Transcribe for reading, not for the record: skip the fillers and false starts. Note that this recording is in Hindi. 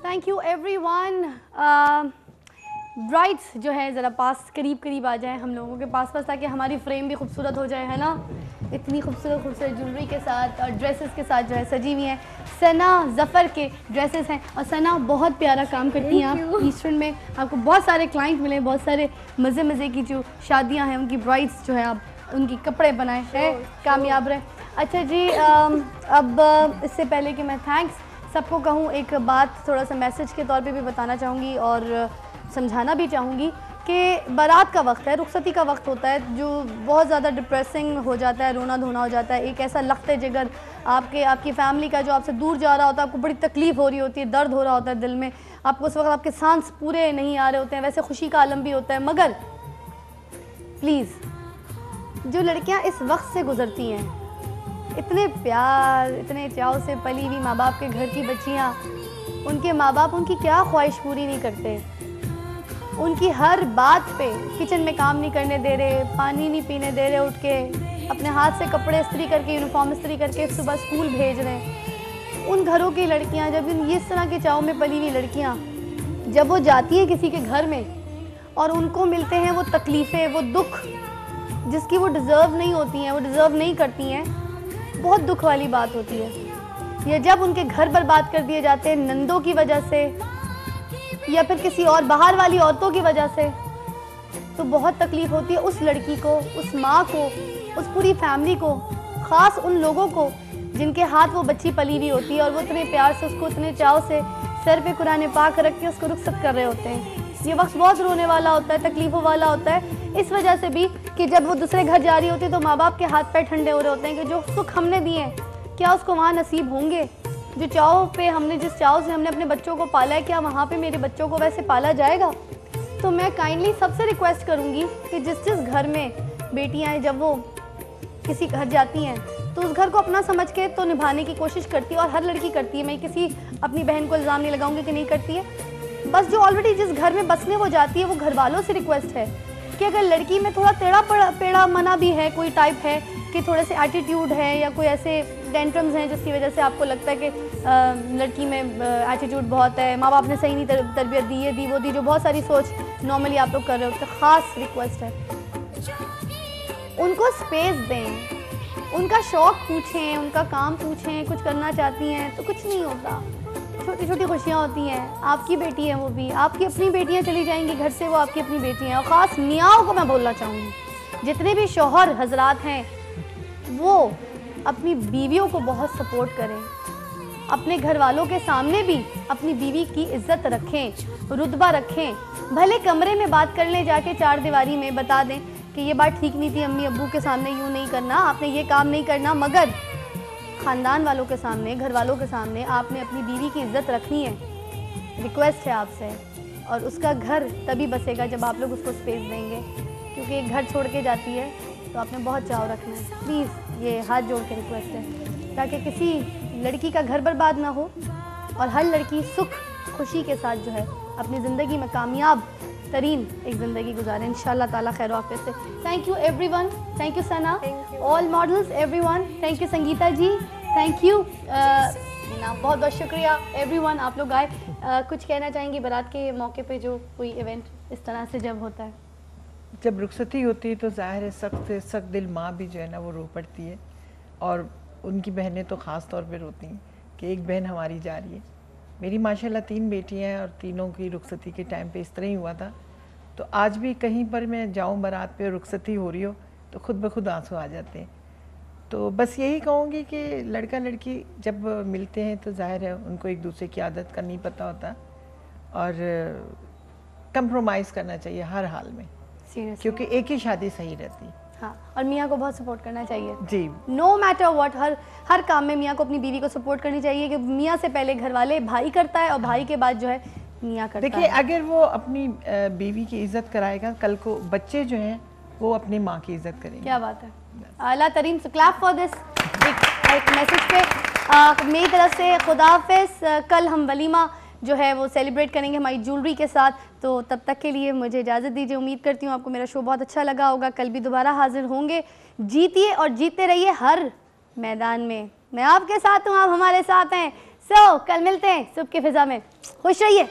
Thank you everyone. ब्राइड्स जो है ज़रा पास करीब करीब आ जाए हम लोगों के पास ताकि हमारी फ्रेम भी खूबसूरत हो जाए, है ना। इतनी खूबसूरत ज्वेलरी के साथ और ड्रेसेस के साथ जो है सजी हुई हैं। सना ज़फ़र के ड्रेसेस हैं और सना बहुत प्यारा काम करती हैं आप ईस्टर्न में। आपको बहुत सारे क्लाइंट मिले, बहुत सारे मज़े की जो शादियाँ हैं उनकी ब्राइड्स जो है आप उनकी कपड़े बनाए हैं, कामयाब रहे। अच्छा जी, अब इससे पहले कि मैं थैंक्स सबको कहूँ, एक बात थोड़ा सा मैसेज के तौर पे भी बताना चाहूँगी और समझाना भी चाहूँगी कि बारात का वक्त है, रुखसती का वक्त होता है जो बहुत ज़्यादा डिप्रेसिंग हो जाता है, रोना धोना हो जाता है। एक ऐसा लख्ते जिगर आपकी फ़ैमिली का जो आपसे दूर जा रहा होता है, आपको बड़ी तकलीफ़ हो रही होती है, दर्द हो रहा होता है दिल में, आपको उस वक्त आपके सांस पूरे नहीं आ रहे होते हैं। वैसे खुशी का आलम भी होता है, मगर प्लीज़ जो लड़कियाँ इस वक्त से गुज़रती हैं, इतने प्यार इतने चाव से पली हुई माँ बाप के घर की बच्चियाँ, उनके माँ बाप उनकी क्या ख्वाहिश पूरी नहीं करते। उनकी हर बात पे, किचन में काम नहीं करने दे रहे, पानी नहीं पीने दे रहे, उठ के अपने हाथ से कपड़े इस्त्री करके, यूनिफॉर्म इस्त्री करके सुबह स्कूल भेज रहे हैं। उन घरों की लड़कियां, जब इस तरह के चाव में पली हुई लड़कियां जब वो जाती हैं किसी के घर में और उनको मिलते हैं वो तकलीफ़ें, वो दुख जिसकी वो डिज़र्व नहीं होती हैं, वो डिज़र्व नहीं करती हैं, बहुत दुख वाली बात होती है। या जब उनके घर बर्बाद कर दिए जाते हैं नंदों की वजह से या फिर किसी और बाहर वाली औरतों की वजह से, तो बहुत तकलीफ़ होती है उस लड़की को, उस माँ को, उस पूरी फैमिली को, ख़ास उन लोगों को जिनके हाथ वो बच्ची पली हुई होती है और वो इतने प्यार से उसको, इतने चाव से सर पे कुरान पाक रख के उसको रुखसत कर रहे होते हैं। ये वक्त बहुत रोने वाला होता है, तकलीफ़ों वाला होता है, इस वजह से भी कि जब वो दूसरे घर जा रही होती है तो माँ बाप के हाथ पैर ठंडे हो रहे होते हैं कि जो सुख हमने दिए हैं क्या उसको वहाँ नसीब होंगे, जो चाव पे हमने, जिस चाव से हमने अपने बच्चों को पाला है, क्या वहाँ पे मेरे बच्चों को वैसे पाला जाएगा। तो मैं काइंडली सबसे रिक्वेस्ट करूँगी कि जिस जिस घर में बेटियाँ हैं, जब वो किसी घर जाती हैं तो उस घर को अपना समझ के तो निभाने की कोशिश करती है, और हर लड़की करती है, मैं किसी अपनी बहन को इल्ज़ाम नहीं लगाऊंगी कि नहीं करती है। बस जो ऑलरेडी जिस घर में बसने वो जाती है, वो घर वालों से रिक्वेस्ट है कि अगर लड़की में थोड़ा टेढ़ा पेड़ा मना भी है, कोई टाइप है कि थोड़े से एटीट्यूड है या कोई ऐसे टेंट्रम्स हैं जिसकी वजह से आपको लगता है कि लड़की में एटीट्यूड बहुत है, माँ बाप ने सही नहीं तरबियत दी, ये दी वो दी, जो बहुत सारी सोच नॉर्मली आप लोग कर रहे हो, तो ख़ास रिक्वेस्ट है उनको स्पेस दें, उनका शौक़ पूछें, उनका काम पूछें, कुछ करना चाहती हैं तो कुछ नहीं होता, छोटी छोटी खुशियाँ होती हैं। आपकी बेटी है वो भी, आपकी अपनी बेटियाँ चली जाएंगी घर से, वो आपकी अपनी बेटी हैं। और ख़ास मियाँओं को मैं बोलना चाहूँगी, जितने भी शौहर हजरात हैं वो अपनी बीवियों को बहुत सपोर्ट करें, अपने घर वालों के सामने भी अपनी बीवी की इज़्ज़त रखें, रुतबा रखें। भले कमरे में बात कर लें जाके, चार दीवारी में बता दें कि ये बात ठीक नहीं थी, अम्मी अब्बू के सामने यूँ नहीं करना, आपने ये काम नहीं करना, मगर ख़ानदान वालों के सामने, घर वालों के सामने आपने अपनी बीवी की इज़्ज़त रखनी है। रिक्वेस्ट है आपसे, और उसका घर तभी बसेगा जब आप लोग उसको स्पेस देंगे, क्योंकि एक घर छोड़ के जाती है तो आपने बहुत चाव रखना है। प्लीज़ ये हाथ जोड़ के रिक्वेस्ट है, ताकि किसी लड़की का घर बर्बाद ना हो और हर लड़की सुख खुशी के साथ जो है अपनी ज़िंदगी में कामयाब तरीन एक ज़िंदगी गुजारें इंशाल्लाह ताला खैर वाफ़ियत से। Thank you everyone, thank you Sana, all models everyone, thank you Sangeeta ji, thank you ना, बहुत बहुत शुक्रिया एवरीवन, आप लोग आए। कुछ कहना चाहेंगी बारात के मौके पे, जो कोई इवेंट इस तरह से जब होता है? जब रुखसती होती है तो ज़ाहिर है सख्त से सख्त दिल माँ भी जो है ना वो रो पड़ती है, और उनकी बहनें तो ख़ास तौर पे रोती हैं कि एक बहन हमारी जा रही है। मेरी माशाल्लाह 3 बेटियां हैं और तीनों की रुखसती के टाइम पे इस तरह ही हुआ था। तो आज भी कहीं पर मैं जाऊं बारात पे रुखसती हो रही हो तो ख़ुद ब खुद आंसू आ जाते हैं। तो बस यही कहूँगी कि लड़का लड़की जब मिलते हैं तो ज़ाहिर है उनको एक दूसरे की आदत का नहीं पता होता, और कंप्रोमाइज़ करना चाहिए हर हाल में, क्योंकि एक ही शादी सही रहती है। हाँ, और मियाँ को बहुत सपोर्ट करना चाहिए जी, नो मैटर व्हाट, हर काम में मियाँ को अपनी बीवी को सपोर्ट करनी चाहिए, कि मियाँ से पहले घर वाले, भाई करता है और भाई के बाद जो है मियाँ करता है। देखिए, अगर वो अपनी बीवी की इज्जत कराएगा, कल को बच्चे जो हैं वो अपनी माँ की इज्जत करेंगे। क्या बात है, आला तरीन। सो क्लैप फॉर दिस। एक मैसेज पे मेरी तरफ से खुदा हाफिज़। कल हम वलीमा जो है वो सेलिब्रेट करेंगे हमारी ज्वेलरी के साथ, तो तब तक के लिए मुझे इजाज़त दीजिए। उम्मीद करती हूँ आपको मेरा शो बहुत अच्छा लगा होगा। कल भी दोबारा हाजिर होंगे। जीतिए और जीतते रहिए हर मैदान में। मैं आपके साथ हूँ, आप हमारे साथ हैं। सो कल मिलते हैं सुबह की फिज़ा में। खुश रहिए।